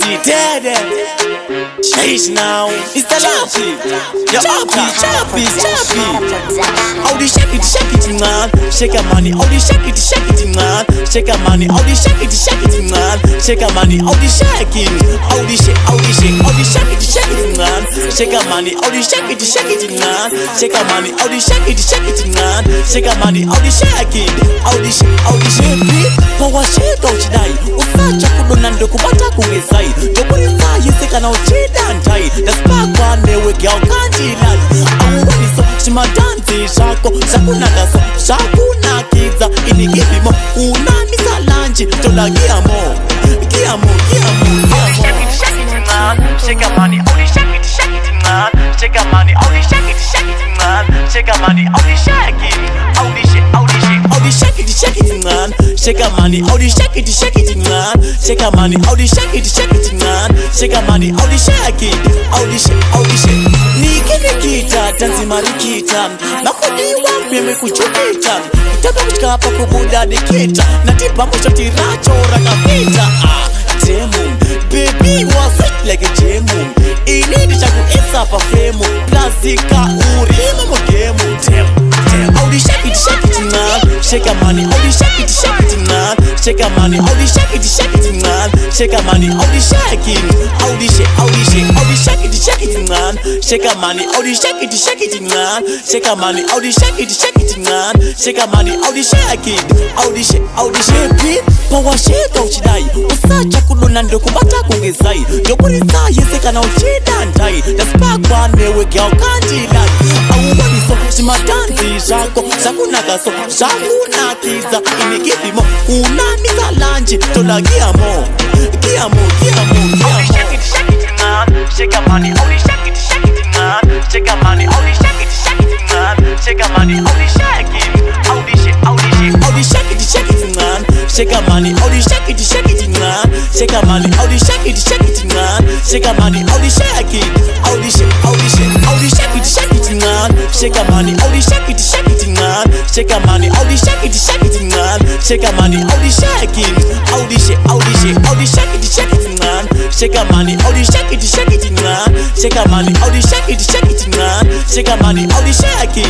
easy, dead. Change now. It's the Choppy. Choppy. All the shake it, man. Shake a money. All the shake it, man. Shake a money. All the shake it, man. Shake a money. All the shaking. All the shake it, man. Shake a money. All the shake it, man. Shake a money. All the shake it, man. Shake a money. All the shaking. All the shake. Power shake out today. Usacha kudonando kubata kuwezai. Jokuri yiseka na uchida ntai. The spark one day we girl can't deny. Awuwani so shimadanti shako. Shakuna so shakuna kiza. Inigibimo unanisa lanchi. Tola giamo. Shake a money, only shake it, man. Shake a money, only shake it, man. Shake a money, only shake it, only shake it, man. Shake a money, only shake it, man. Shake a money, only shake it, man. Shake a money, only shake it, only shake. Nikita, tanzi marikita. Makodi wangu mekuchukita. Kitaka kuchika hapa kubuda dikita. Natipa mwisho tiracho rakapita. Demo, baby was it like a demo. Inidi chaku isa pa femo. Plasika uri mamo demo. Damn. All the shake it, man. Shake a money. All the shake it, man. Shake a money. All the shake it, man. Shake a money. All the shaking. All the shake it, man. Shake a money. All the shake it, man. Shake a money. All the shake it, man. Shake a money. All the shaking. All the shake. Power shake out today. Usacha kudonando kubata kuwezai. Jokuri yiseka na uchida ntai. The spark one day we girl can't deny. Awuwani so shimadanti shako. Shakuna kaso shakuna kiza. Inigibimo unanisa lanchi. Tola giamo. Shake it, man. Shake a money, only shake it, man. Shake a money, only shake it, man. Shake a money, only shake it, only shake it, man. Shake a money, only shake it, man. Shake a money, only shake it, man. Shake a money, only shake it, shake it, man. Shake a money, only shake it, man. Shake a money, only shake it, man. Shake a money, only shake it, shake it, man. Shake a money, only shake it, man. Shake a money, only shake it, man. Shake a money, only shake it.